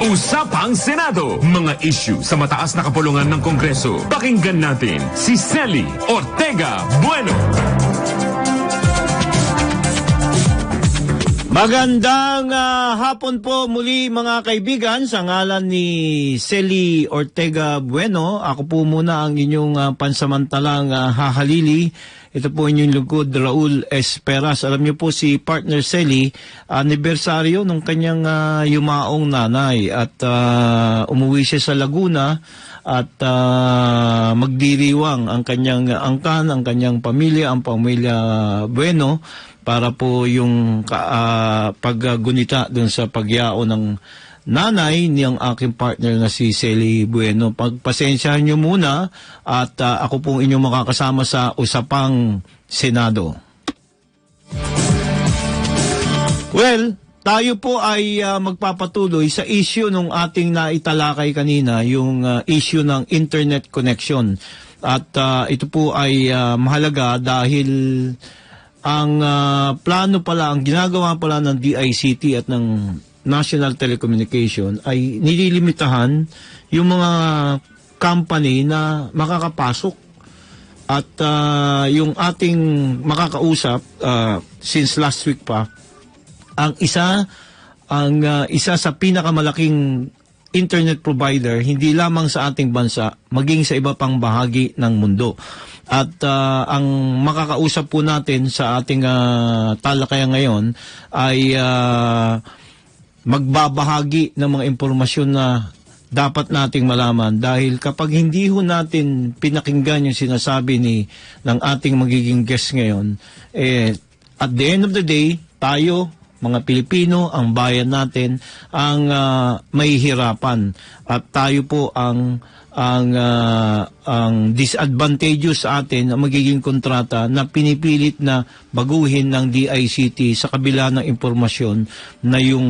Usapang Senado. Mga issue sa mataas na kapulungan ng Kongreso. Pakinggan natin si Cely Ortega Bueno. Magandang hapon po muli mga kaibigan, sa ngalan ni Cely Ortega Bueno. Ako po muna ang inyong pansamantalang hahalili. Ito po inyong lugod, Raul Esperas. Alam niyo po si partner Cely, anibersaryo ng kanyang yumaong nanay at umuwi siya sa Laguna at magdiriwang ang kanyang angkan, ang kanyang pamilya, ang pamilya Bueno, para po yung paggunita dun sa pagyao ng nanay niyang aking partner na si Cely Bueno. Pagpasensyahan niyo muna at ako pong inyong makakasama sa Usapang Senado. Well, tayo po ay magpapatuloy sa issue nung ating naitalakay kanina, yung issue ng internet connection. At ito po ay mahalaga dahil ang plano pala, ang ginagawa pala ng DICT at ng National Telecommunication ay nililimitahan yung mga company na makakapasok. At yung ating makakausap since last week pa, ang isa sa pinakamalaking internet provider hindi lamang sa ating bansa, maging sa iba pang bahagi ng mundo. At ang makakausap po natin sa ating talakayan ngayon ay magbabahagi ng mga impormasyon na dapat nating malaman, dahil kapag hindi ho natin pinakinggan yung sinasabi ng ating magiging guest ngayon, at the end of the day, tayo, mga Pilipino, ang bayan natin, ang mahihirapan. At tayo po ang disadvantageous sa atin ang magiging kontrata na pinipilit na baguhin ng DICT sa kabila ng impormasyon na yung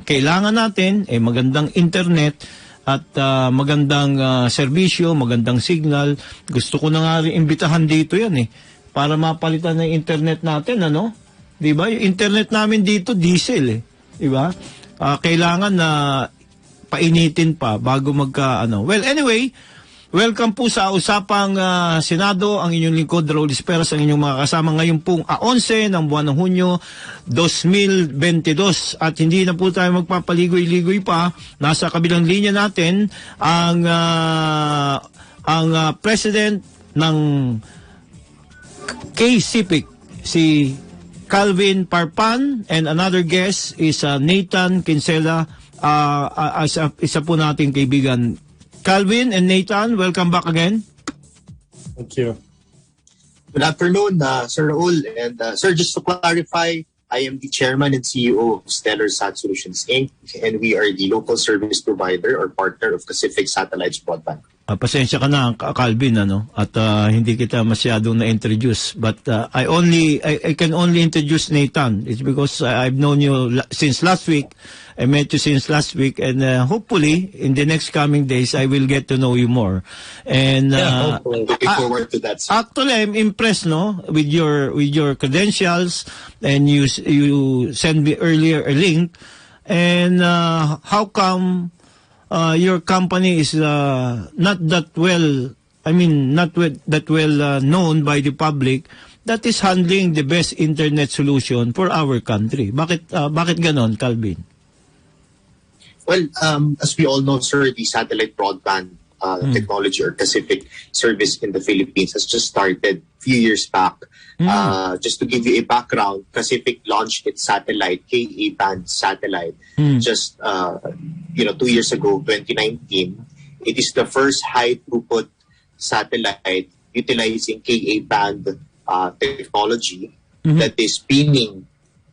kailangan natin ay magandang internet at magandang serbisyo, magandang signal. Gusto ko na nga rin imbitahan dito yan para mapalitan ng internet natin, ano? Diba? Yung internet namin dito diesel diba? Kailangan na painitin pa bago Well, anyway, welcome po sa Usapang Senado. Ang inyong lingkod, Raul Esperas, ang inyong mga kasama ngayon pong 11 ng buwan ng Hunyo 2022. At hindi na po tayo magpapaligoy-ligoy pa. Nasa kabilang linya natin ang president ng KCPIC, si Calvin Parpan, and another guest is Nathan Kinsella, isa po nating kaibigan. Calvin and Nathan, welcome back again. Thank you. Good afternoon, Sir Raul. And Sir, just to clarify, I am the chairman and CEO of Stellar Sat Solutions, Inc., and we are the local service provider or partner of Pacific Satellites Broadband. Pasensya ka na, Calvin, at hindi kita masyadong na-introduce. But I can only introduce Nathan. It's because I've known you since last week. I met you since last week, and hopefully in the next coming days I will get to know you more. And hopefully. Looking forward to that. Actually, I'm impressed, with your credentials, and you sent me earlier a link. And how come your company is not that well known by the public, that is handling the best internet solution for our country? Bakit ganon, Calvin? Well, as we all know, sir, the satellite broadband technology or Pacific service in the Philippines has just started a few years back. Just to give you a background, Pacific launched its satellite, Ka-band satellite, just 2 years ago, 2019. It is the first high-throughput satellite utilizing Ka-band technology that is beaming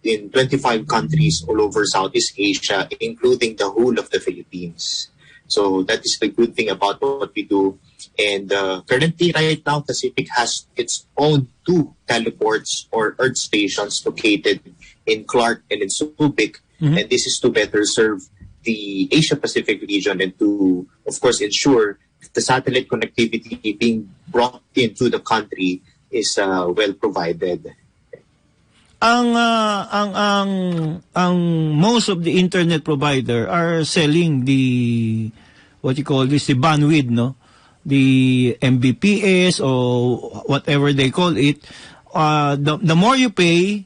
in 25 countries all over Southeast Asia, including the whole of the Philippines. So that is the good thing about what we do. And currently, right now, Pacific has its own 2 teleports or earth stations located in Clark and in Subic. And this is to better serve the Asia-Pacific region and to, of course, ensure the satellite connectivity being brought into the country is well provided. ang most of the internet provider are selling the what you call this, the bandwidth, no, the Mbps or whatever they call it. The more you pay,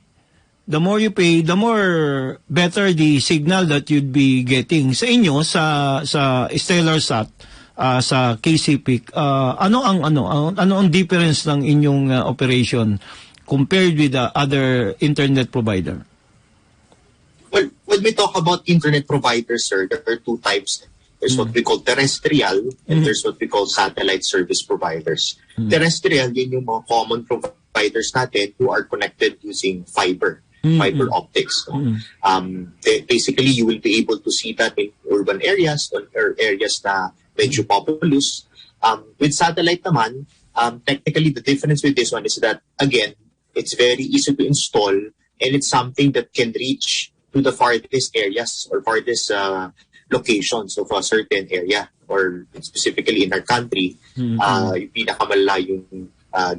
the more better the signal that you'd be getting. Sa inyo, sa StellarSat, sa KCPIC, ano ang difference ng inyong operation compared with the other internet provider? Well, when we talk about internet providers, sir, there are two types. There's what we call terrestrial and there's what we call satellite service providers. Terrestrial, yun yung mga common providers natin who are connected using fiber optics. No? Basically, you will be able to see that in urban areas or areas na medyo populous. With satellite naman, technically the difference with this one is that, again, it's very easy to install and it's something that can reach to the farthest areas or farthest locations of a certain area or specifically in our country, yung pinakamalayong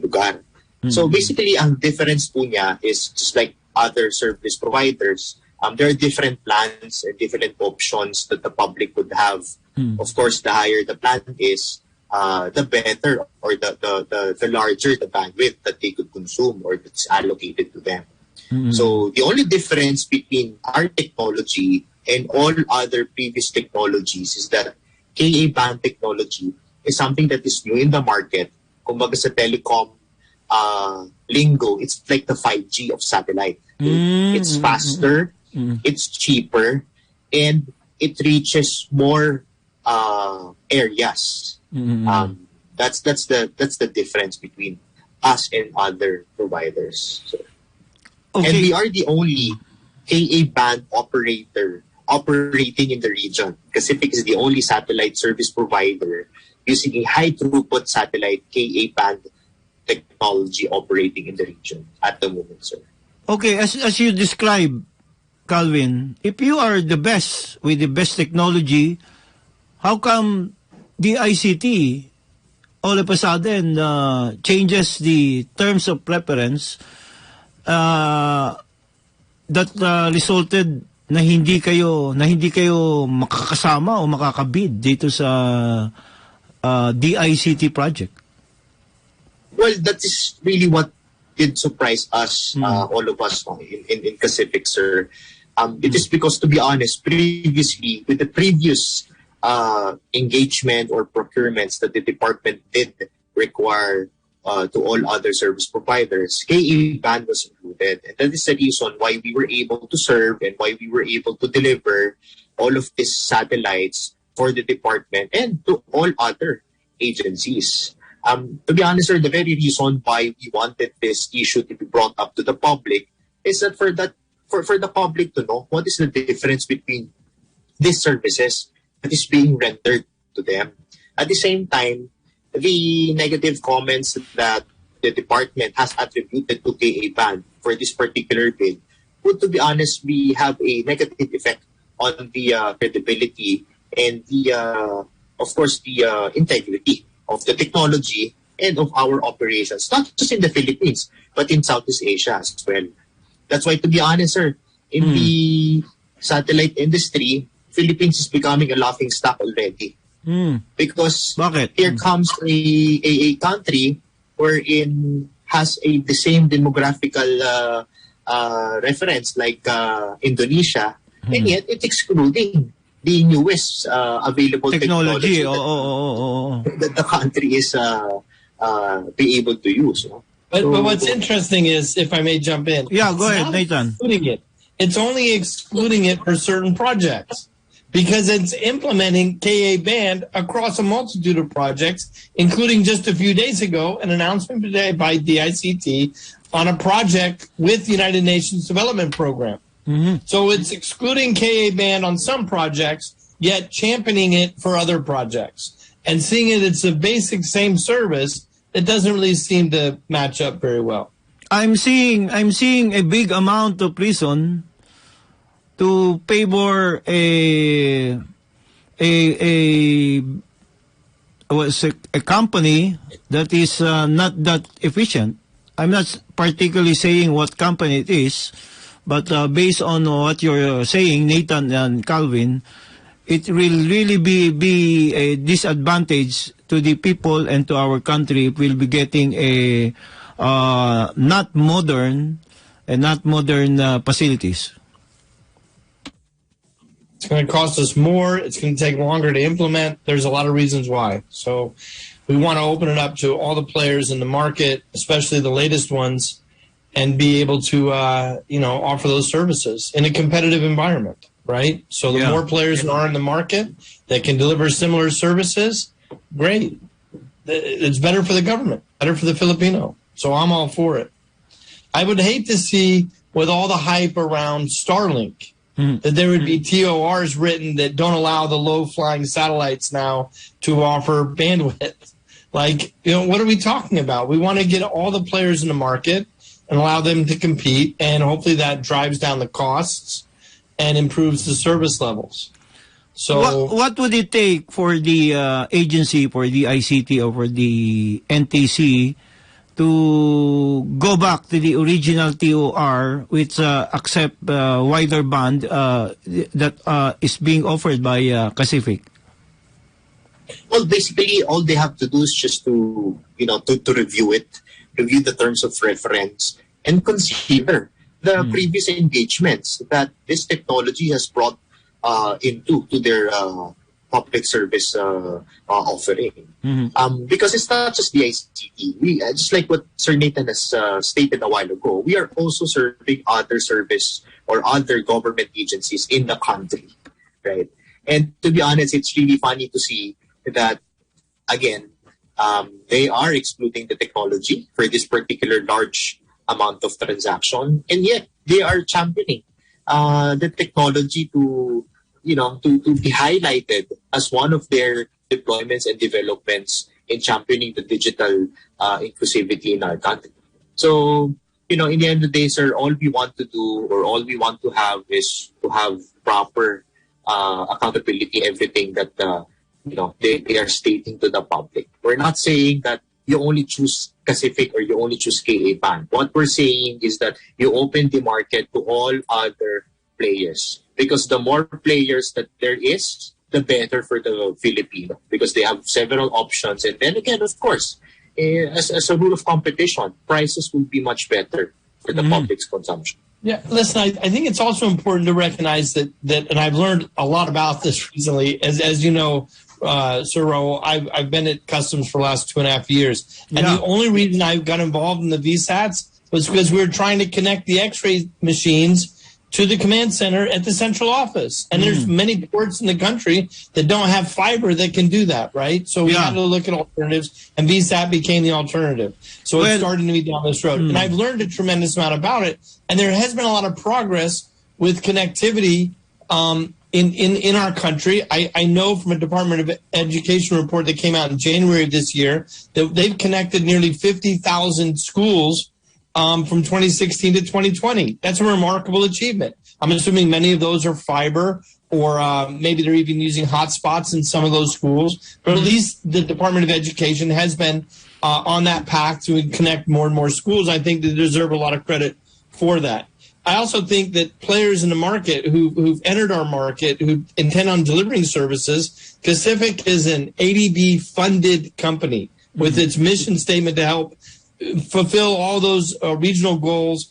lugar. So basically, ang difference po niya is just like other service providers, there are different plans and different options that the public would have. Of course, the higher the plan is, the better or the larger the bandwidth that they could consume or that's allocated to them. So the only difference between our technology and all other previous technologies is that Ka-band technology is something that is new in the market. Kumbaga sa telecom lingo, it's like the 5G of satellite. It's faster, it's cheaper, and it reaches more areas. That's the difference between us and other providers. So, okay. And we are the only Ka-band operator operating in the region. Pacific is the only satellite service provider using a high throughput satellite Ka-band technology operating in the region at the moment, sir. Okay, as you describe, Calvin, if you are the best with the best technology, how come the ICT all of a sudden changes the terms of preference that resulted na hindi kayo makakasama o makakabid dito sa DICT project? Well, that is really what did surprise us, all of us in Pacific, sir. It is because, to be honest, previously, with the previous engagement or procurements that the department did require to all other service providers, Ka-band was included. And that is the reason why we were able to serve and why we were able to deliver all of these satellites for the department and to all other agencies. To be honest, sir, the very reason why we wanted this issue to be brought up to the public is that for the public to know what is the difference between these services that is being rendered to them. At the same time, the negative comments that the department has attributed to Ka-band for this particular bill would, to be honest, have a negative effect on the credibility and the, of course, the integrity of the technology and of our operations, not just in the Philippines, but in Southeast Asia as well. That's why, to be honest, sir, in the satellite industry, Philippines is becoming a laughing stock already. Because here comes a country wherein has the same demographical reference like Indonesia, and yet it's excluding the newest available technology that the country is be able to use. No? But what's interesting is, if I may jump in, yeah, go ahead, Nathan. It's only excluding it for certain projects because it's implementing Ka-band across a multitude of projects, including just a few days ago an announcement today by DICT on a project with the United Nations Development Program. So it's excluding Ka-band on some projects, yet championing it for other projects. And seeing it's a basic same service, it doesn't really seem to match up very well. I'm seeing a big amount of reason to favor a company that is not that efficient. I'm not particularly saying what company it is, but based on what you're saying, Nathan and Calvin, it will really be a disadvantage to the people and to our country if we'll be getting a not modern facilities. It's going to cost us more. It's going to take longer to implement. There's a lot of reasons why. So we want to open it up to all the players in the market, especially the latest ones, and be able to, offer those services in a competitive environment, right? So the more players are in the market that can deliver similar services, great. It's better for the government, better for the Filipino. So I'm all for it. I would hate to see, with all the hype around Starlink, that there would be TORs written that don't allow the low-flying satellites now to offer bandwidth. Like, what are we talking about? We want to get all the players in the market and allow them to compete, and hopefully that drives down the costs and improves the service levels. So, what would it take for the agency, for the ICT, or for the NTC to go back to the original TOR, which accept wider band that is being offered by Pacific? Well, basically, all they have to do is just to review it, review the terms of reference, and consider the previous engagements that this technology has brought into their public service offering. Because it's not just the ICT. Just like what Sir Nathan has stated a while ago, we are also serving other service or other government agencies in the country, right? And to be honest, it's really funny to see that, again, they are excluding the technology for this particular large amount of transaction, and yet they are championing the technology to be highlighted as one of their deployments and developments in championing the digital inclusivity in our country. So, in the end of the day, sir, all we want to do or all we want to have is to have proper accountability, everything that they are stating to the public. We're not saying that you only choose Pacific or you only choose KA band. What we're saying is that you open the market to all other players, because the more players that there is, the better for the Filipino, because they have several options. And then again, of course, as a rule of competition, prices will be much better for the public's consumption. Yeah, listen, I think it's also important to recognize that, and I've learned a lot about this recently, as you know, Sir Raul, I've been at Customs for the last 2.5 years. And the only reason I got involved in the VSATs was because we were trying to connect the X-ray machines to the command center at the central office. And there's many ports in the country that don't have fiber that can do that, right? So we had to look at alternatives, and VSAT became the alternative. So it's starting to be down this road. And I've learned a tremendous amount about it. And there has been a lot of progress with connectivity in our country. I know from a Department of Education report that came out in January of this year that they've connected nearly 50,000 schools from 2016 to 2020. That's a remarkable achievement. I'm assuming many of those are fiber, or maybe they're even using hotspots in some of those schools. But at least the Department of Education has been on that path to connect more and more schools. I think they deserve a lot of credit for that. I also think that players in the market who've entered our market, who intend on delivering services, Pacific is an ADB-funded company with its mission statement to help fulfill all those regional goals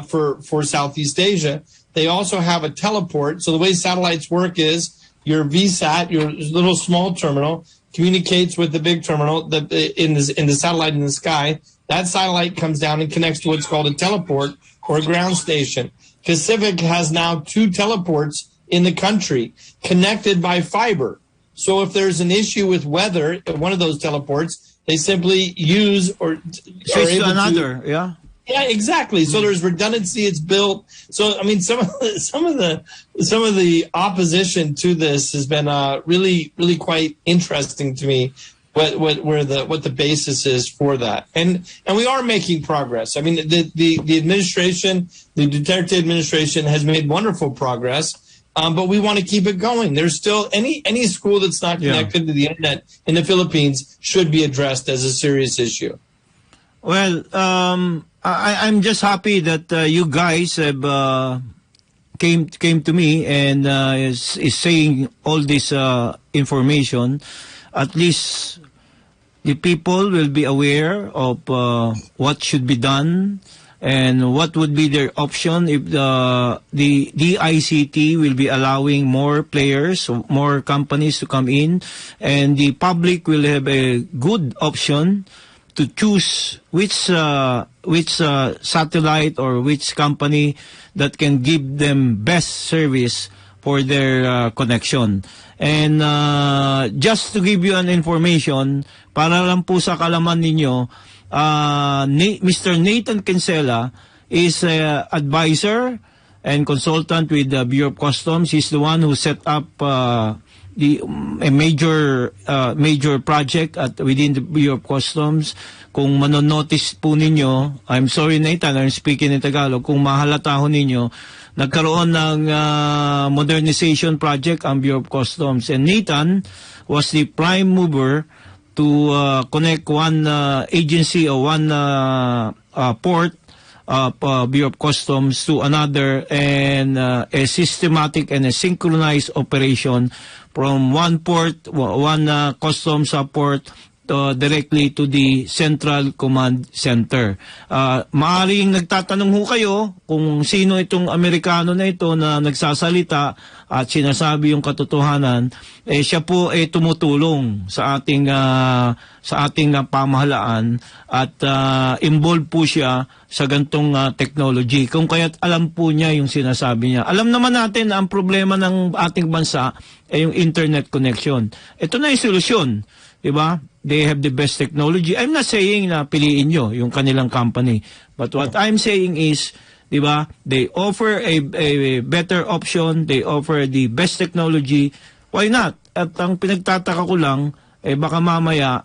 for Southeast Asia. They also have a teleport. So the way satellites work is your VSAT, your little small terminal, communicates with the big terminal in the satellite in the sky. That satellite comes down and connects to what's called a teleport or a ground station. Pacific has now 2 teleports in the country connected by fiber. So if there's an issue with weather at one of those teleports, they simply use or switch to another. Yeah, exactly. So there's redundancy. It's built. So I mean, some of the opposition to this has been really quite interesting to me. What the basis is for that, and we are making progress. I mean, the administration, the Duterte administration, has made wonderful progress. But we want to keep it going. There's still any school that's not connected to the internet in the Philippines should be addressed as a serious issue. Well, I'm just happy that you guys have came to me and is saying all this information. At least the people will be aware of what should be done and what would be their option if the DICT will be allowing more players, more companies to come in, and the public will have a good option to choose which satellite or which company that can give them best service for their connection. And just to give you an information, para lang po sa kalaman ninyo, Mr. Nathan Kinsella is an advisor and consultant with the Bureau of Customs. He's the one who set up a major project within the Bureau of Customs. Kung manonotice po ninyo, I'm sorry Nathan, I'm speaking in Tagalog, kung mahalata ho ninyo, nagkaroon ng modernization project ang Bureau of Customs. And Nathan was the prime mover to connect one agency or one port of Bureau of Customs to another, and a systematic and a synchronized operation from one port, one customs port directly to the Central Command Center. Maaring nagtatanong ho kayo kung sino itong Amerikano na ito na nagsasalita at sinasabi yung katotohanan. Siya po tumutulong sa ating pamahalaan at involved po siya sa gantong technology. Kung kaya't alam po niya yung sinasabi niya. Alam naman natin na ang problema ng ating bansa ay yung internet connection. Ito na yung solusyon. Diba? They have the best technology. I'm not saying na piliin nyo yung kanilang company. But what I'm saying is, diba, they offer a better option. They offer the best technology. Why not? At ang pinagtataka ko lang, baka mamaya,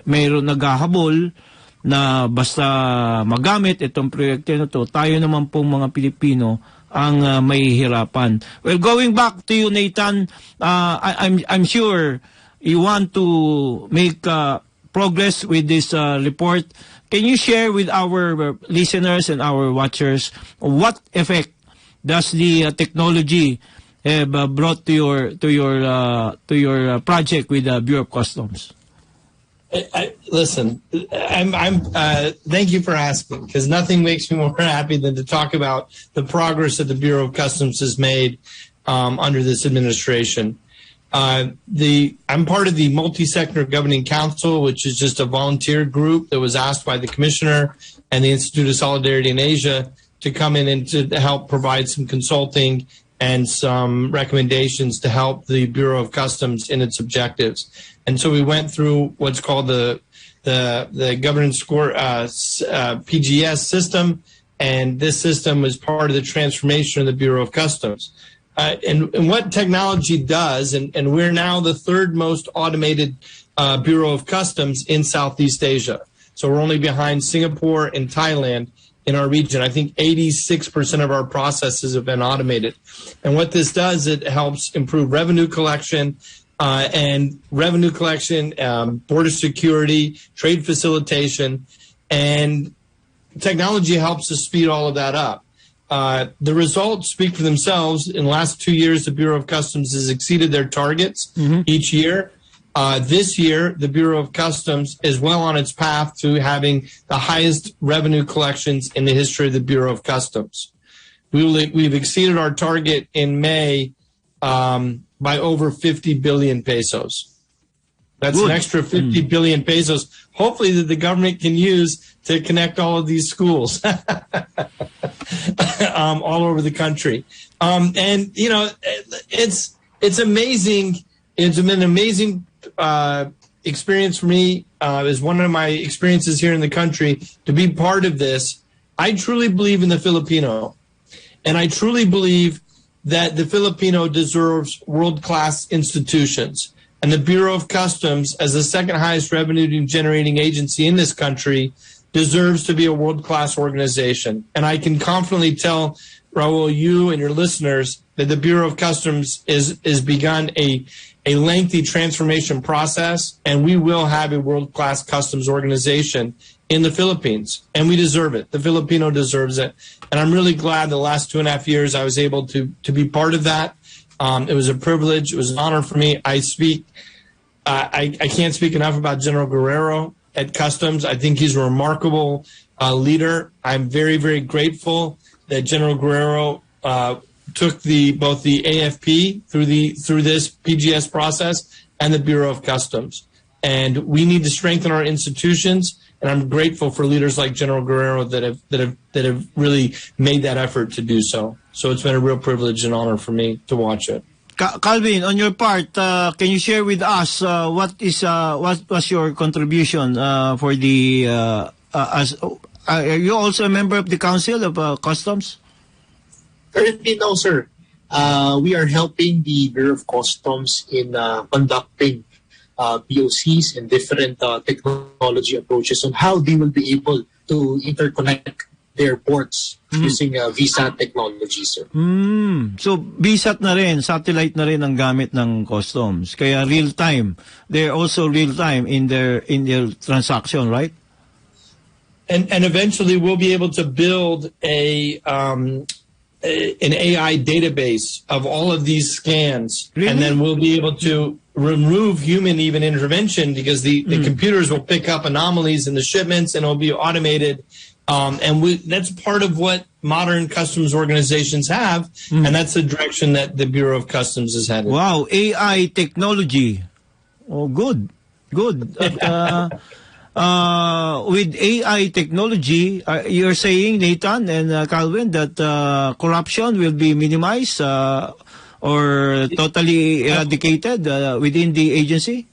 mayroon naghahabol na basta magamit itong proyekto na to, tayo naman pong mga Pilipino ang may hirapan. Well, going back to you, Nathan, I'm sure you want to make progress with this report. Can you share with our listeners and our watchers what effect does the technology have brought to your project with the Bureau of Customs? Listen, thank you for asking, because nothing makes me more happy than to talk about the progress that the Bureau of Customs has made under this administration. I'm part of the Multi-Sector Governing Council, which is just a volunteer group that was asked by the Commissioner and the Institute of Solidarity in Asia to come in and to help provide some consulting and some recommendations to help the Bureau of Customs in its objectives. And so we went through what's called the governance score PGS system, and this system was part of the transformation of the Bureau of Customs. And what technology does, and we're now the third most automated Bureau of Customs in Southeast Asia. So we're only behind Singapore and Thailand in our region. I think 86% of our processes have been automated. And what this does, it helps improve revenue collection, border security, trade facilitation, and technology helps us speed all of that up. The results speak for themselves. In the last 2 years, the Bureau of Customs has exceeded their targets each year. This year, the Bureau of Customs is well on its path to having the highest revenue collections in the history of the Bureau of Customs. We've exceeded our target in May by over 50 billion pesos. That's an extra 50 billion pesos, hopefully, that the government can use to connect all of these schools all over the country. And, you know, it's amazing. It's been an amazing experience for me. It was one of my experiences here in the country to be part of this. I truly believe in the Filipino, and I truly believe that the Filipino deserves world-class institutions. And the Bureau of Customs, as the second highest revenue-generating agency in this country, deserves to be a world-class organization. And I can confidently tell, Raul, you and your listeners, that the Bureau of Customs is begun a lengthy transformation process, and we will have a world-class customs organization in the Philippines, and we deserve it. The Filipino deserves it, and I'm really glad the last 2.5 years I was able to be part of that. It was a privilege. It was an honor for me. I can't speak enough about General Guerrero at Customs. I think he's a remarkable leader. I'm very, very grateful that General Guerrero took both the AFP through this PGS process and the Bureau of Customs. And we need to strengthen our institutions. And I'm grateful for leaders like General Guerrero that have really made that effort to do so. So it's been a real privilege and honor for me to watch it. Calvin, on your part, can you share with us what was your contribution for the are you also a member of the Council of Customs? Currently, no, sir. We are helping the Bureau of Customs in conducting POCs and different technology approaches on how they will be able to interconnect their ports using VSAT technology, sir. So, VSAT na rin, satellite na rin ang gamit ng Customs. Kaya real-time. They're also real-time in their transaction, right? And eventually we'll be able to build an AI database of all of these scans. Really? And then we'll be able to remove human even intervention because the computers will pick up anomalies in the shipments and it'll be automated. And that's part of what modern customs organizations have, and that's the direction that the Bureau of Customs is headed. Wow, AI technology. Oh, good. With AI technology, you're saying, Nathan and Calvin, that corruption will be minimized or totally eradicated within the agency?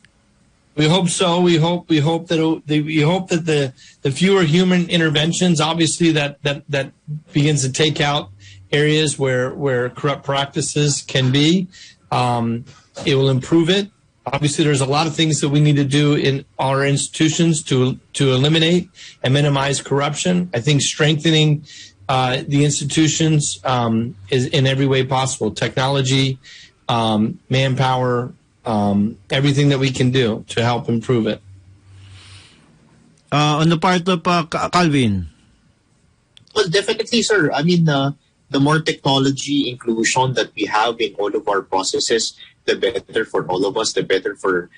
We hope so. We hope that the fewer human interventions, obviously, that begins to take out areas where corrupt practices can be. It will improve it. Obviously, there's a lot of things that we need to do in our institutions to eliminate and minimize corruption. I think strengthening the institutions is in every way possible. Technology, manpower, everything that we can do to help improve it. On the part of Calvin? Well, definitely, sir. I mean, the more technology inclusion that we have in all of our processes, the better for all of us, the better for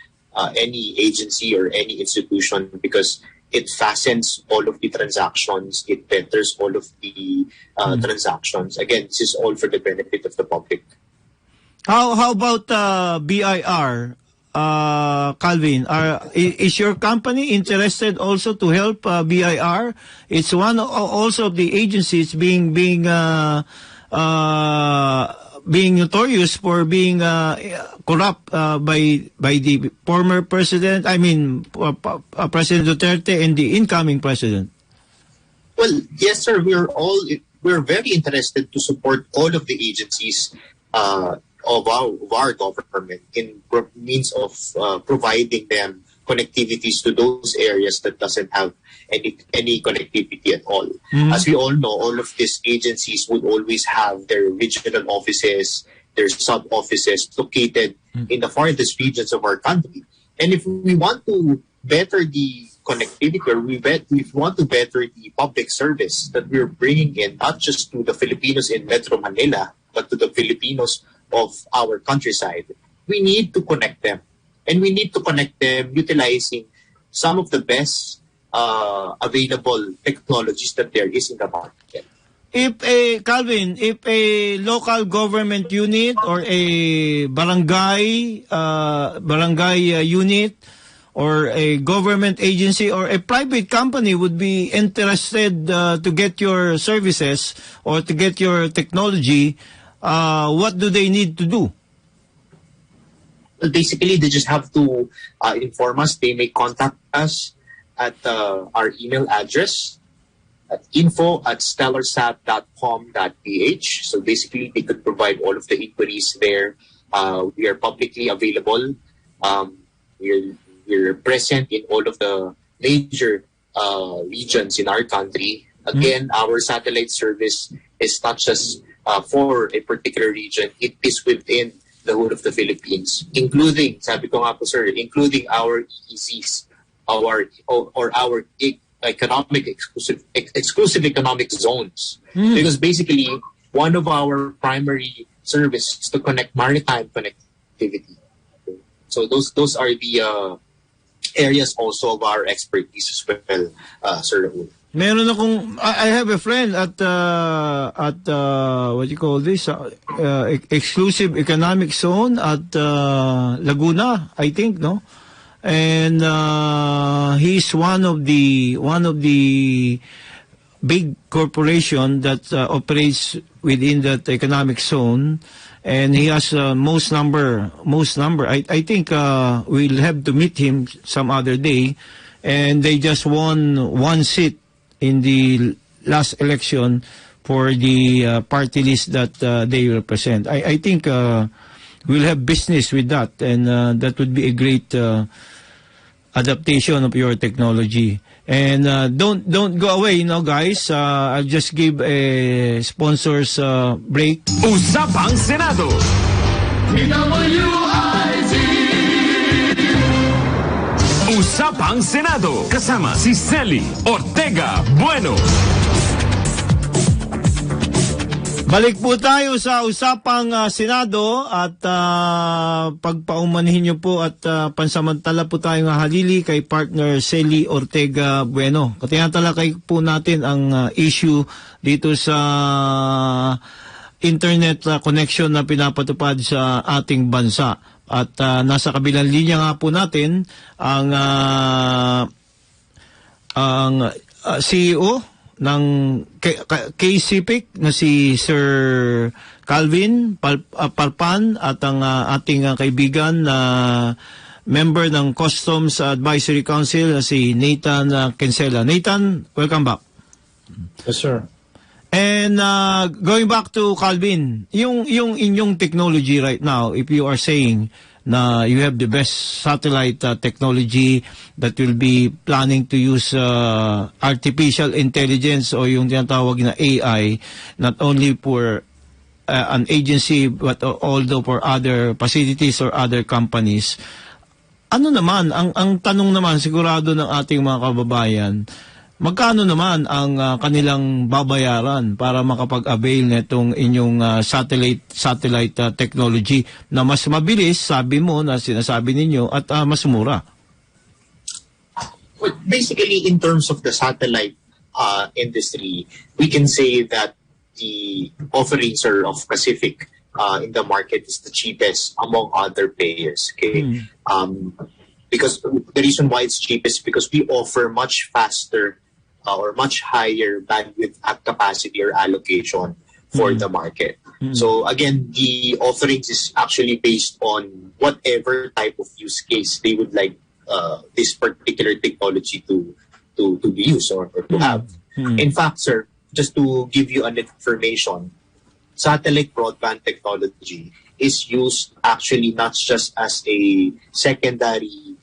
any agency or any institution, because it fastens all of the transactions, it betters all of the transactions. Again, this is all for the benefit of the public. How about BIR, Calvin? Is your company interested also to help BIR? It's one also of the agencies being notorious for being corrupt by the former president. I mean, President Duterte and the incoming president. Well, yes, sir. We're very interested to support all of the agencies of our government in means of providing them connectivities to those areas that doesn't have any connectivity at all. As we all know, all of these agencies would always have their regional offices, their sub-offices located in the farthest regions of our country. And if we want to better the connectivity, or we want to better the public service that we're bringing in, not just to the Filipinos in Metro Manila, but to the Filipinos of our countryside, we need to connect them. And we need to connect them utilizing some of the best available technologies that there is in the market. If a local government unit or a barangay unit or a government agency or a private company would be interested to get your services or to get your technology, what do they need to do? Well, basically, they just have to inform us. They may contact us at our email address at info@stellarsat.com.ph. So basically, they could provide all of the inquiries there. We are publicly available. We're present in all of the major regions in our country. Again, our satellite service is not just for a particular region. It is within the whole of the Philippines, including, sabi ko nga po sir, including our EEZs, our economic exclusive economic zones. Because basically, one of our primary service is to connect maritime connectivity. So those are the areas also of our expertise as well, Sir Raul. Meron akong, I have a friend at what do you call this, exclusive economic zone at Laguna, I think, no? And he's one of the big corporation that operates within that economic zone, and he has most number. I think we'll have to meet him some other day, and they just won one seat in the last election for the party list that they represent. I think we'll have business with that, and that would be a great adaptation of your technology. And don't go away, guys. I'll just give a sponsors break. Usapang Senado. DWIZ. Usapang Senado. Kasama si Selly Ortega Bueno. Balik po tayo sa Usapang Senado at pagpaumanhin nyo po at pansamantala po tayong halili kay partner Selly Ortega Bueno. Katiyatalakay po natin ang issue dito sa internet connection na pinapatupad sa ating bansa. At nasa kabilang linya nga po natin ang CEO ng KCPIC na si Sir Calvin Palpan at ang ating kaibigan na member ng Customs Advisory Council na si Nathan Kinsella. Nathan, welcome back. Yes, sir. And going back to Calvin, yung inyong technology right now, if you are saying na you have the best satellite technology that will be planning to use artificial intelligence o yung tinatawag na AI, not only for an agency but also for other facilities or other companies. Ano naman, ang tanong naman sigurado ng ating mga kababayan, magkano naman ang kanilang babayaran para makapag-avail nitong inyong satellite technology na mas mabilis, sabi mo na sinasabi ninyo, at mas mura? Well, basically, in terms of the satellite industry, we can say that the offerings of Pacific in the market is the cheapest among other players. Okay, because the reason why it's cheapest because we offer much faster or much higher bandwidth capacity or allocation for the market. So again, the offerings is actually based on whatever type of use case they would like this particular technology to be used or to have. In fact, sir, just to give you an information, satellite broadband technology is used actually not just as a secondary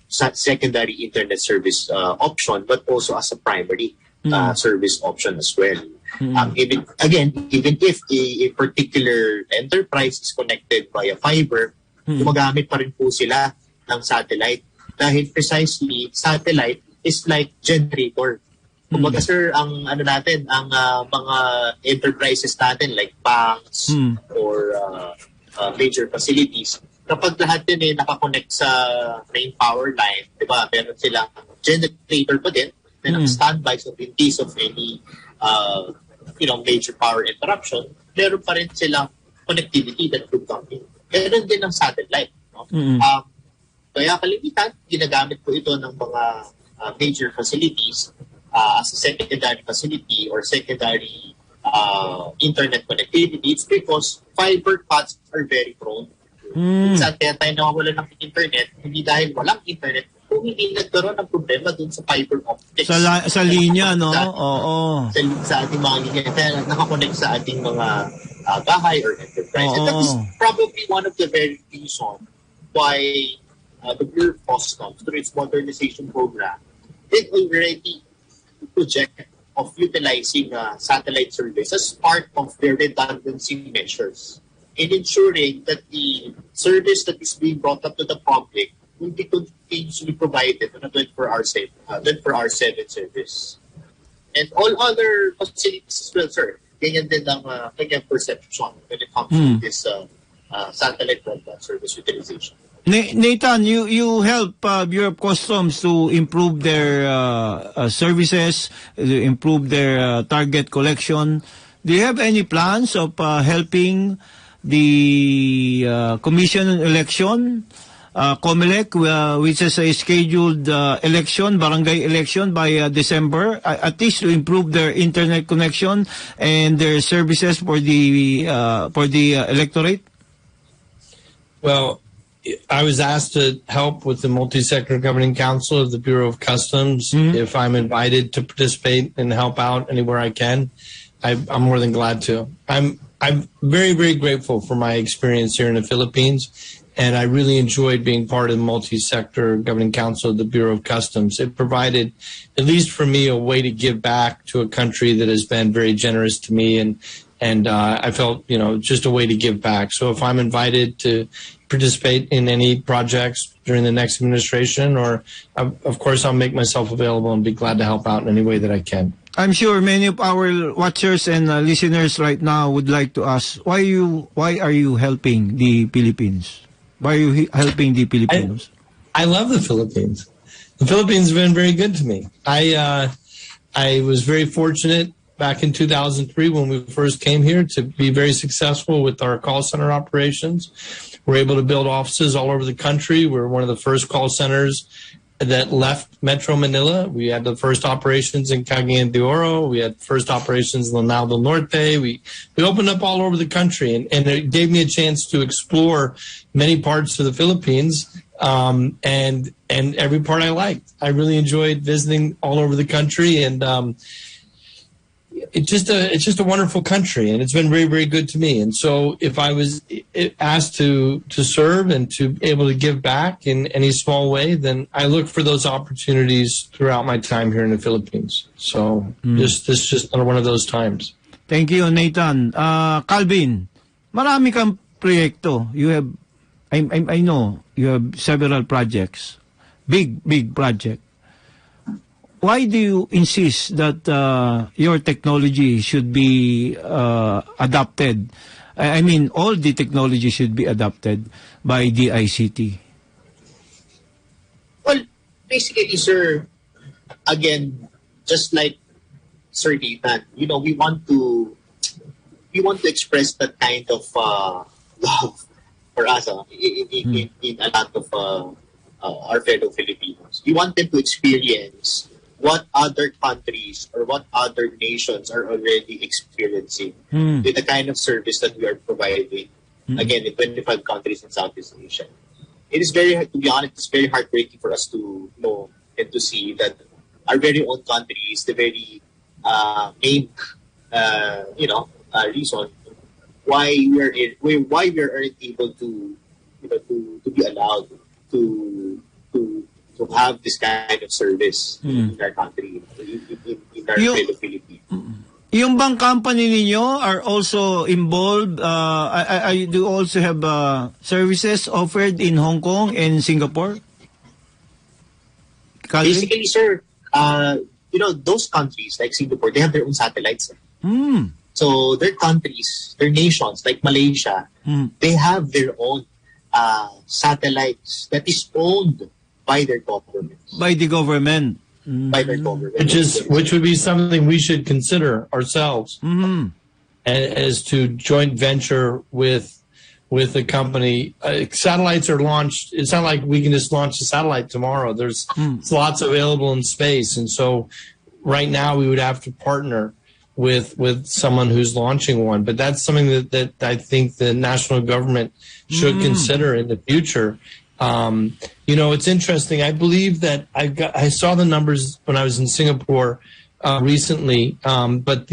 secondary internet service option, but also as a primary service option as well. Even if a particular enterprise is connected via fiber, gumagamit pa rin po sila ng satellite dahil precisely satellite is like generator. Kumbaga sir, ang mga enterprises natin like banks or major facilities, kapag lahat din nakakonect sa main power line, di ba, meron silang generator pa din na standby, so in case of any major power interruption, meron pa rin silang connectivity that could come in. Meron din ng satellite. No? Kaya kalimitan, ginagamit po ito ng mga major facilities as a secondary facility or secondary internet connectivity. It's because fiber paths are very prone. Minsan, kaya tayo nawawala ng internet, hindi dahil walang internet, kung hindi nagkaroon ng problema dun sa fiber optics. Sa linya, no? Oo. Sa ating mga linya, kaya nakakonect sa ating mga bahay or enterprise. And that is probably one of the very reasons why the Bureau of Customs, through its modernization program, did already project of utilizing satellite service as part of their redundancy measures in ensuring that the service that is being brought up to the public will be continuously provided on a 24/7 service. And all other facilities as well, sir. Ganyan din ang kanyang perception when it comes to this satellite broadband service utilization. Nathan, you help Bureau of Customs to improve their services, to improve their target collection. Do you have any plans of helping the Commission on Election, COMELEC, which is a scheduled election, barangay election by December, at least to improve their internet connection and their services for the electorate? Well, I was asked to help with the multi-sector governing council of the Bureau of Customs. If I'm invited to participate and help out anywhere I can, I'm more than glad to. I'm very, very grateful for my experience here in the Philippines, and I really enjoyed being part of the multi-sector governing council of the Bureau of Customs. It provided, at least for me, a way to give back to a country that has been very generous to me, and I felt, just a way to give back. So if I'm invited to participate in any projects during the next administration, or of course I'll make myself available and be glad to help out in any way that I can. I'm sure many of our watchers and listeners right now would like to ask, why are you helping the Philippines? Why are you helping the Filipinos? I love the Philippines. The Philippines have been very good to me. I was very fortunate back in 2003 when we first came here to be very successful with our call center operations. We're able to build offices all over the country. We're one of the first call centers that left Metro Manila. We had the first operations in Cagayan de Oro. We had first operations in Lanao del Norte. We opened up all over the country, and it gave me a chance to explore many parts of the Philippines, and every part I liked. I really enjoyed visiting all over the country, and it's just a wonderful country, and it's been very, very good to me. And so if I was asked to serve and to be able to give back in any small way, then I look for those opportunities throughout my time here in the Philippines. So this is just one of those times. Thank you, Nathan. Calvin, marami kang proyekto. You have, I know, you have several projects, big project. Why do you insist that your technology should be adopted? I mean, all the technology should be adopted by DICT. Well, basically, sir, again, just like Sir Nathan, we want to express that kind of love for us in a lot of our fellow Filipinos. We want them to experience what other countries or what other nations are already experiencing with the kind of service that we are providing, again, in 25 countries in Southeast Asia. It is to be honest, it's very heartbreaking for us to know and to see that our very own country is the very main, reason why we are able to be allowed to have this kind of service in our country, in our fellow Philippines. Yung bang company ninyo are also involved? I do also have services offered in Hong Kong and Singapore? Calvin? Basically, sir, those countries like Singapore, they have their own satellites. So their countries, their nations, like Malaysia, they have their own satellites that is owned by their government. By the government. By their government. Which would be something we should consider ourselves as to joint venture with a company. Satellites are launched. It's not like we can just launch a satellite tomorrow. There's lots available in space. And so right now we would have to partner with someone who's launching one. But that's something that I think the national government should consider in the future. It's interesting. I believe that I saw the numbers when I was in Singapore recently, but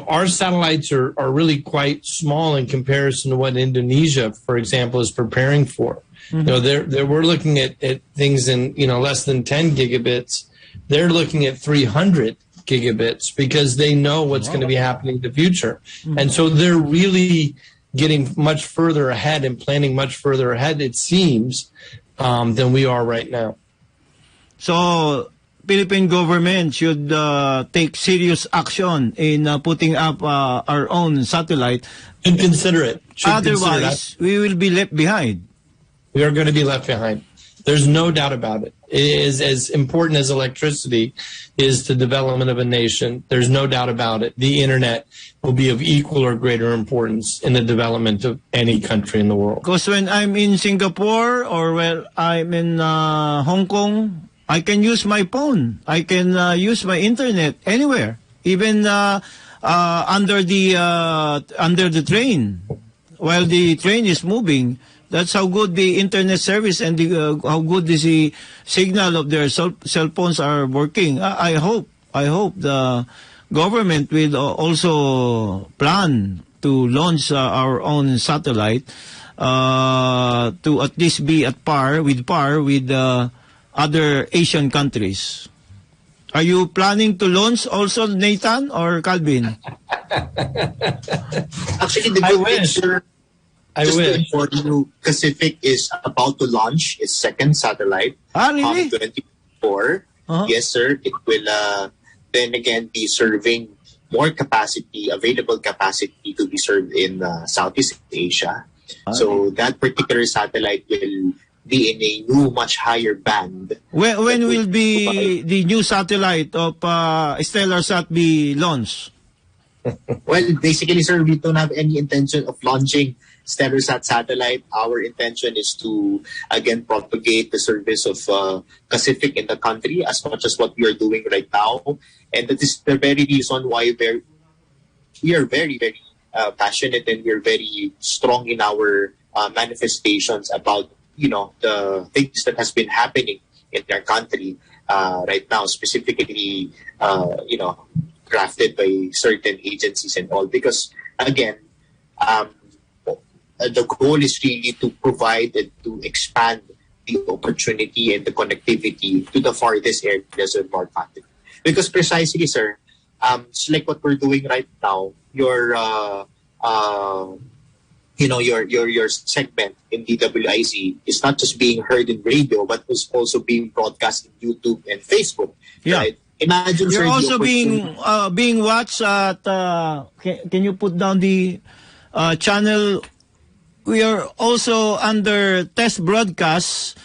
our satellites are really quite small in comparison to what Indonesia, for example, is preparing for. We're looking at things in less than 10 gigabits they're looking at 300 gigabits because they know what's going to be happening in the future. And so they're really getting much further ahead and planning much further ahead, it seems, than we are right now. So, Philippine government should take serious action in putting up our own satellite. And consider it. Otherwise, we will be left behind. We are going to be left behind. There's no doubt about it. It is as important as electricity is the development of a nation. There's no doubt about it. The internet will be of equal or greater importance in the development of any country in the world. Because when I'm in Singapore or when I'm in Hong Kong, I can use my phone. I can use my internet anywhere, even under the train, while the train is moving. That's how good the internet service and how good the signal of their cell phones are working. I hope the government will also plan to launch our own satellite to at least be at par with other Asian countries. Are you planning to launch also, Nathan or Calvin? Actually, the I good wish. picture, just to inform you, Pacific is about to launch its second satellite. Really? 2024. Yes, sir. It will then again be serving more capacity, available capacity to be served in Southeast Asia. So that particular satellite will be in a new, much higher band. When will be the new satellite of StellarSat be launched? Well, basically, sir, we don't have any intention of launching StellarSat satellite. Our intention is to, again, propagate the service of Pacific in the country as much as what we are doing right now. And that is the very reason why we are very, very passionate and we are very strong in our manifestations about, the things that has been happening in our country right now, specifically, crafted by certain agencies and all. Because, again, the goal is really to provide and to expand the opportunity and the connectivity to the farthest areas of our country. Because precisely, sir, it's like what we're doing right now, your segment in DWIZ is not just being heard in radio, but is also being broadcast in YouTube and Facebook. Yeah. Right? Imagine, You're sir, also being watched at. Can you put down the channel? We are also under test broadcasts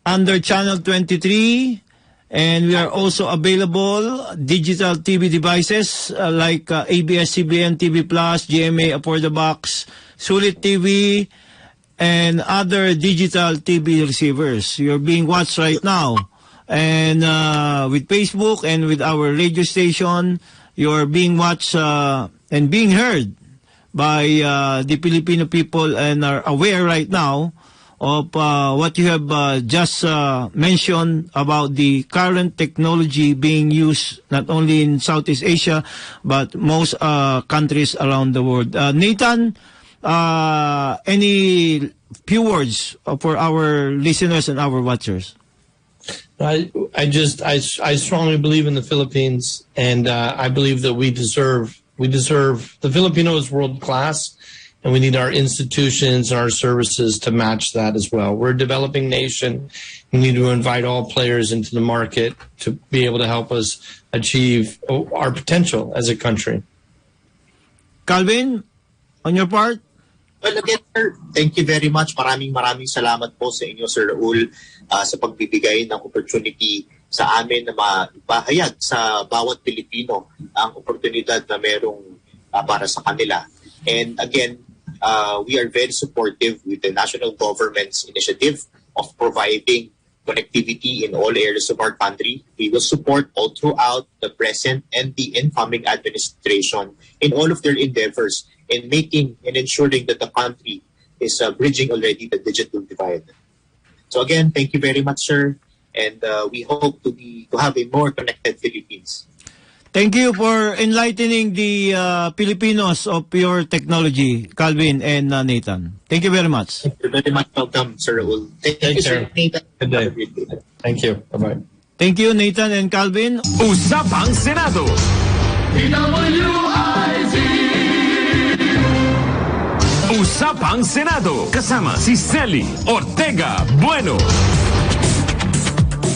under channel 23, and we are also available digital TV devices like ABS-CBN TV Plus, GMA Afford the Box, Sulit TV, and other digital TV receivers. You're being watched right now. And with Facebook and with our radio station, you're being watched and being heard by the Filipino people and are aware right now of what you have just mentioned about the current technology being used not only in Southeast Asia, but most countries around the world. Nathan, any few words for our listeners and our watchers? I strongly believe in the Philippines, and I believe that we deserve the Filipinos world class, and we need our institutions and our services to match that as well. We're a developing nation. We need to invite all players into the market to be able to help us achieve our potential as a country. Calvin, on your part? Well, again, sir, thank you very much. Maraming salamat po sa inyo, Sir Raul, sa pagbibigay ng opportunity sa amin na mapahayag sa bawat Pilipino ang oportunidad na merong para sa kanila. And again, we are very supportive with the national government's initiative of providing connectivity in all areas of our country. We will support all throughout the present and the incoming administration in all of their endeavors in making and ensuring that the country is bridging already the digital divide. So again, thank you very much, sir, and we hope to have a more connected Philippines. Thank you for enlightening the Filipinos of your technology, Calvin and Nathan. Thank you very much. You're very much welcome, Sir Raul. Thank you, sir. Nathan. Good day. Thank you. Bye-bye. Thank you, Nathan and Calvin. Usapang Senado. DWIZ. Usapang Senado. Kasama si Selly Ortega Bueno.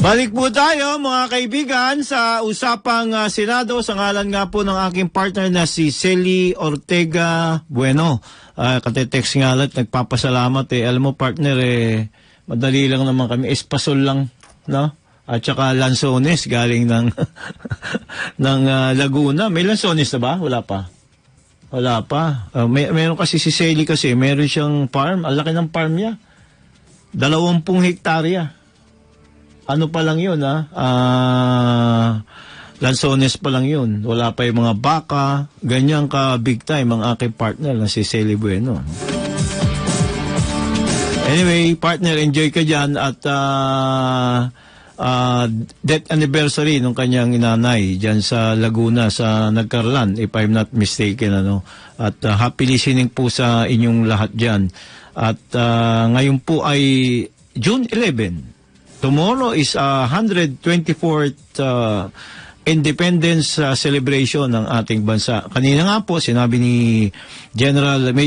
Balik po tayo mga kaibigan sa Usapang Senado sa ngalan nga po ng aking partner na si Selly Ortega Bueno. Katetext nga lang, nagpapasalamat Alam mo partner madali lang naman kami, espasol lang, no? At saka lansones galing ng ng Laguna. May lansones na ba? Wala pa. Wala pa. Meron kasi si Selly kasi, meron siyang farm. Ang laki ng farm niya. 20 hektarya. Ano pa lang yun, lansones pa lang yun. Wala pa yung mga baka. Ganyan ka big time ang aking partner na si Selly Bueno. Anyway, partner, enjoy ka dyan at death anniversary nung kanyang inanay dyan sa Laguna, sa Nagkarlan, if I'm not mistaken. At happy listening po sa inyong lahat dyan. At ngayon po ay June 11. Tomorrow is 124th Independence celebration ng ating bansa. Kanina nga po, sinabi ni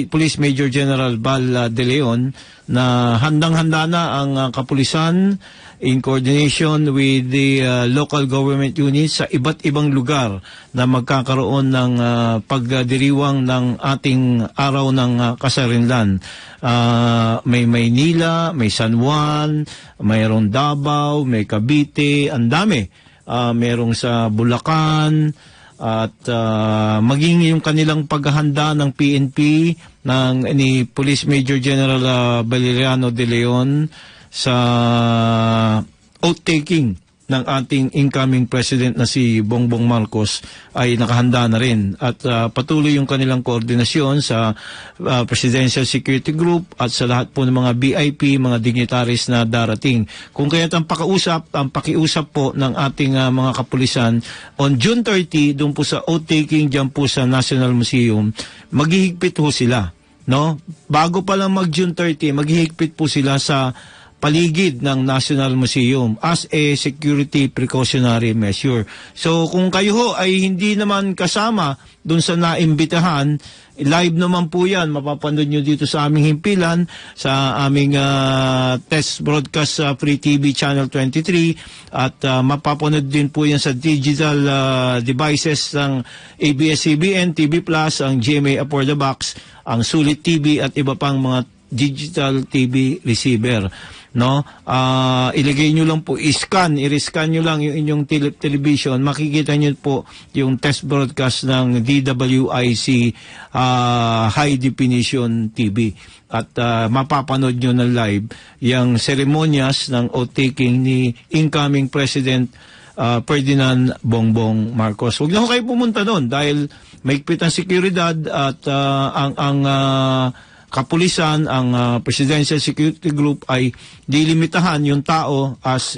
Police Major General Bal De Leon na handang-handa na ang kapulisan in coordination with the local government units sa iba't ibang lugar na magkakaroon ng pagdiriwang ng ating araw ng kasarinlan. May Maynila, may San Juan, mayroong Davao, may Cavite, ang dami. Merong sa Bulacan at maging yung kanilang paghahanda ng PNP ni Police Major General Valeriano De Leon sa oath-taking ng ating incoming president na si Bongbong Marcos ay nakahanda na rin at patuloy yung kanilang koordinasyon sa Presidential Security Group at sa lahat po ng mga VIP, mga dignitaries na darating. Kung kaya't ang pakiusap po ng ating mga kapulisan on June 30 doon po sa oath-taking dyan po sa National Museum, maghihigpit po sila. No? Bago pa lang mag June 30, maghihigpit po sila sa paligid ng National Museum as a security precautionary measure. So kung kayo ho ay hindi naman kasama dun sa naimbitahan, live naman po yan, mapapanood nyo dito sa aming himpilan, sa aming test broadcast sa Free TV Channel 23 at mapapanood din po yan sa digital devices ng ABS-CBN, TV Plus, ang GMA Up for the Box, ang Sulit TV at iba pang mga digital TV receiver. No, ilagay nyo lang po, i-scan nyo lang yung inyong television, makikita nyo po yung test broadcast ng DWIZ High Definition TV at mapapanood nyo na live yung seremonyas ng oath-taking ni incoming President Ferdinand Bongbong Marcos. Huwag na kayo pumunta doon dahil maigpit ang seguridad at ang kapulisan, ang Presidential Security Group ay dilimitahan yung tao as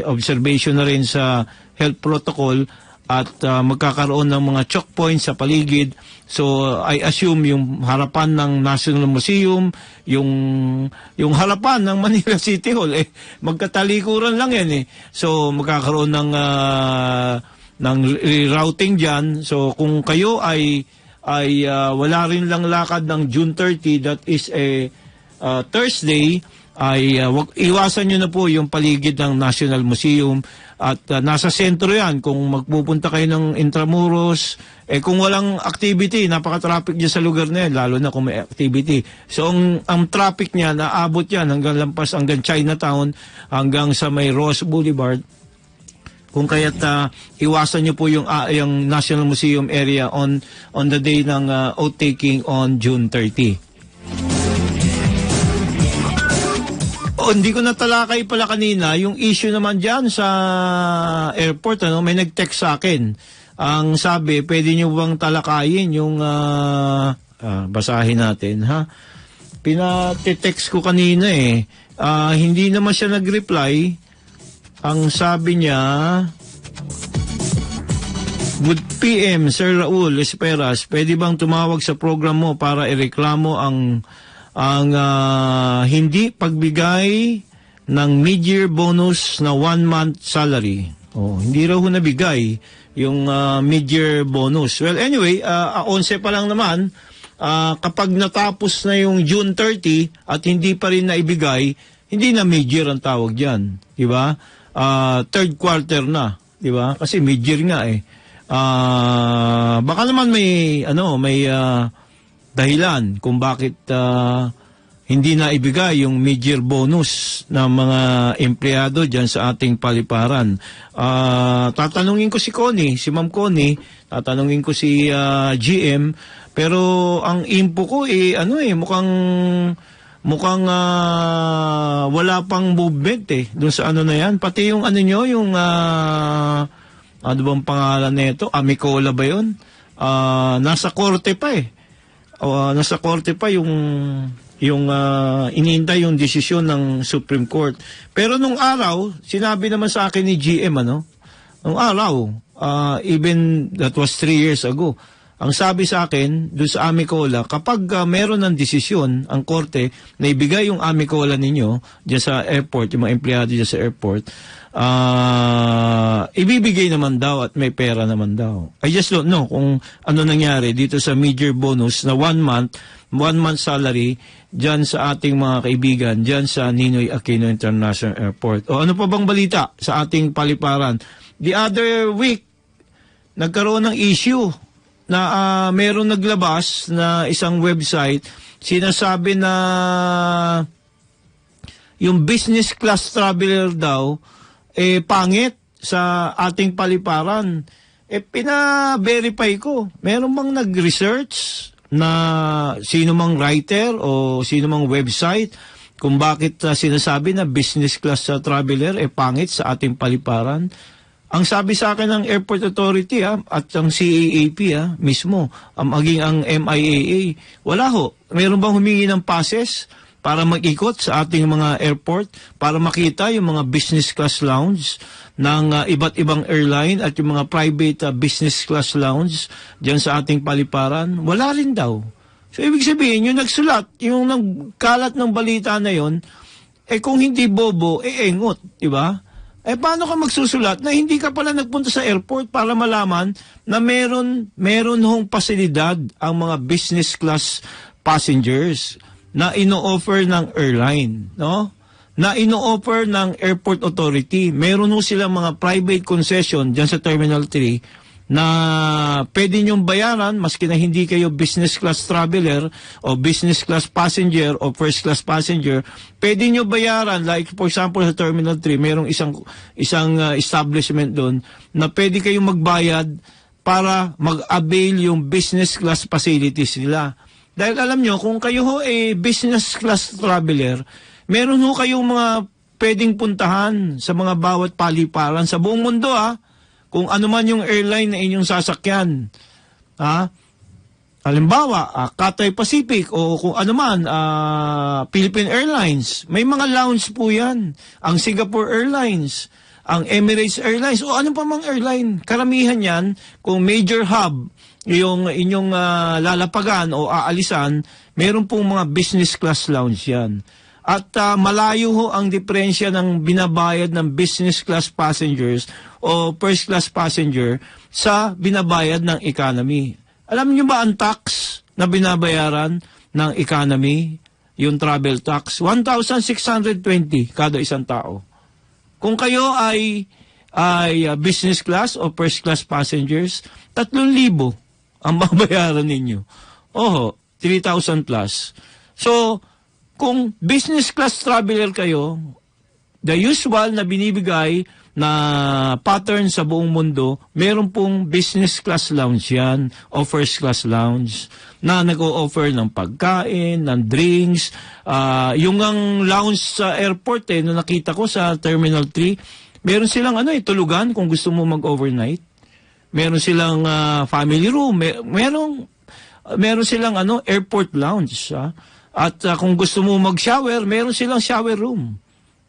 observation na rin sa health protocol at magkakaroon ng mga choke points sa paligid. So I assume yung harapan ng National Museum, yung harapan ng Manila City Hall, magkatalikuran lang yan So magkakaroon ng rerouting dyan. So kung kayo ay wala rin lang lakad ng June 30, that is a Thursday, ay iwasan nyo na po yung paligid ng National Museum at nasa sentro yan. Kung magpupunta kayo ng Intramuros, kung walang activity, napaka-traffic dyan sa lugar na yan, lalo na kung may activity. So ang traffic niya, naabot yan hanggang lampas, hanggang Chinatown, hanggang sa may Ross Boulevard. Kung kaya't iwasan nyo po yung National Museum area on the day ng oath-taking on June 30. Hindi ko natalakay pala kanina yung issue naman dyan sa airport. May nag-text sa akin. Ang sabi, pwede nyo bang talakayin yung basahin natin, ha? Pinate-text ko kanina hindi naman siya nag-reply. Ang sabi niya, Good PM, Sir Raul Esperas, pwede bang tumawag sa program mo para ireklamo ang hindi pagbigay ng mid-year bonus na 1-month salary? Hindi raw ho nabigay yung mid-year bonus. Well, anyway, 11 pa lang naman, kapag natapos na yung June 30 at hindi pa rin naibigay, hindi na mid-year ang tawag dyan. Diba? Third quarter na. Diba? Kasi mid-year nga eh. Baka naman may dahilan kung bakit hindi na ibigay yung mid-year bonus ng mga empleyado dyan sa ating paliparan. Tatanungin ko si Connie, si Ma'am Connie, tatanungin ko si GM, pero ang info ko mukhang wala pang movement doon sa na yan. Pati yung yung ano bang pangalan nito? Amicola ba yun? Nasa korte pa nasa korte pa yung inihintay yung desisyon ng Supreme Court. Pero nung araw, sinabi naman sa akin ni GM, nung araw, even that was 3 years ago, ang sabi sa akin, doon sa Amicola, kapag meron ng desisyon ang korte na ibigay yung Amicola ninyo dyan sa airport, yung mga empleyado dyan sa airport, ibibigay naman daw at may pera naman daw. I just don't know kung ano nangyari dito sa mid-year bonus na 1 month salary dyan sa ating mga kaibigan, dyan sa Ninoy Aquino International Airport. O ano pa bang balita sa ating paliparan? The other week, nagkaroon ng issue na meron naglabas na isang website, sinasabi na yung business class traveler daw, pangit sa ating paliparan. Pina-verify ko. Meron bang nag-research na sino mang writer o sino mang website kung bakit sinasabi na business class traveler pangit sa ating paliparan? Ang sabi sa akin ng Airport Authority at ang CAAP mismo, maging ang MIAA, wala ho. Meron bang humingi ng passes para mag-ikot sa ating mga airport para makita yung mga business class lounge ng iba't ibang airline at yung mga private business class lounge dyan sa ating paliparan? Wala rin daw. So, ibig sabihin, yung nagsulat, yung nagkalat ng balita na yon, kung hindi bobo, engot, di ba? Paano ka magsusulat na hindi ka pala nagpunta sa airport para malaman na meron hong pasilidad ang mga business class passengers na ino-offer ng airline, no? Na ino-offer ng Airport Authority. Meron ho silang mga private concession dyan sa Terminal 3 na pwede nyong bayaran maski na hindi kayo business class traveler o business class passenger o first class passenger, pwede nyo bayaran. Like for example sa Terminal 3, merong isang establishment doon na pwede kayong magbayad para mag-avail yung business class facilities nila. Dahil alam nyo, kung kayo ho business class traveler, meron ho kayong mga pwedeng puntahan sa mga bawat paliparan sa buong mundo kung ano man yung airline na inyong sasakyan. Halimbawa, Cathay Pacific o kung ano man, Philippine Airlines. May mga lounge po yan. Ang Singapore Airlines, ang Emirates Airlines, o ano pa mang airline. Karamihan yan, kung major hub, yung inyong lalapagan o aalisan, meron pong mga business class lounge yan. At malayo ho ang diferensya ng binabayad ng business class passengers o first class passenger sa binabayad ng economy. Alam niyo ba ang tax na binabayaran ng economy, yung travel tax? 1,620 kada isang tao. Kung kayo ay business class o first class passengers, 3,000 ang babayaran ninyo. 3,000 plus. So, kung business class traveler kayo, the usual na binibigay na pattern sa buong mundo, meron pong business class lounge yan o first class lounge na nag-o-offer ng pagkain, ng drinks. Yung ang lounge sa airport, no nakita ko sa Terminal 3, meron silang tulugan kung gusto mo mag-overnight. Meron silang family room, meron silang airport lounge. At kung gusto mo mag-shower, meron silang shower room.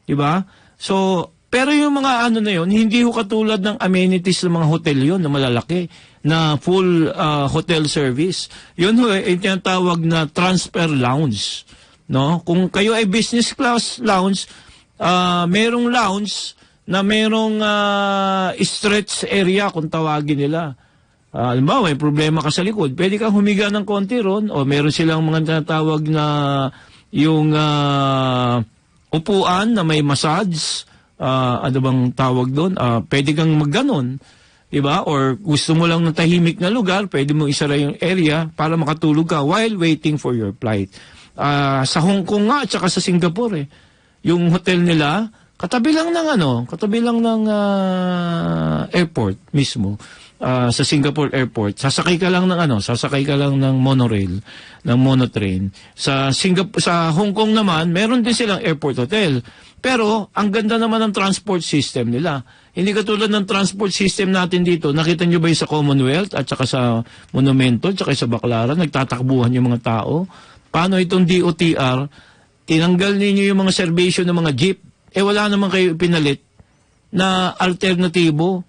Diba? So, pero yung mga na yun, hindi ho katulad ng amenities ng mga hotel yun na malalaki, na full hotel service. Yun ho, tinatawag na transfer lounge. No? Kung kayo ay business class lounge, merong lounge na merong stretch area kung tawagin nila. Halimbawa, may problema ka sa likod, pwede kang humiga ng konti ron, o meron silang mga tinatawag na yung upuan na may massage, ano bang tawag doon? Pwede kang magganon, diba? Or gusto mo lang ng tahimik na lugar, pwede mo isara yung area para makatulog ka while waiting for your flight. Sa Hong Kong nga at saka sa Singapore, yung hotel nila, katabi lang ng airport mismo. Sa Singapore Airport, sasakay ka lang ng monorail, ng monotrain. Sa Hong Kong naman, meron din silang airport hotel. Pero ang ganda naman ng transport system nila. Hindi katulad ng transport system natin dito. Nakita nyo ba yung sa Commonwealth at saka sa Monumento at saka sa Baclaran, nagtatakbuhan yung mga tao? Paano itong DOTR? Tinanggal ninyo yung mga servisyo ng mga jeep. Wala naman kayo pinalit na alternatibo.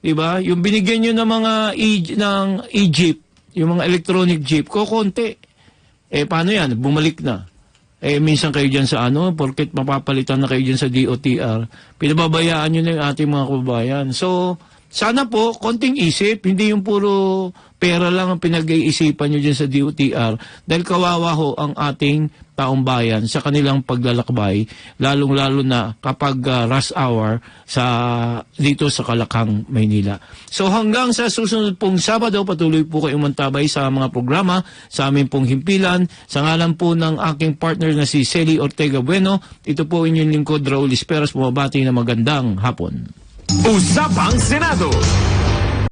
Diba? Yung binigyan nyo ng mga e-jeep, yung mga electronic jeep, konti. Paano yan? Bumalik na. Minsan kayo dyan sa porket mapapalitan na kayo dyan sa DOTR, pinababayaan nyo na yung ating mga kababayan. So, sana po, konting isip, hindi yung puro pera lang ang pinag-iisipan nyo dyan sa DOTR, dahil kawawa ho ang ating taong bayan sa kanilang paglalakbay, lalong-lalo na kapag rush hour dito sa Kalakang, Maynila. So hanggang sa susunod pong Sabado, patuloy po kayong mantabay sa mga programa sa aming pong himpilan. Sa ngalan po ng aking partner na si Selly Ortega Bueno, ito po inyong lingkod Raul Isperas, bumabati na magandang hapon. Usapang Senado.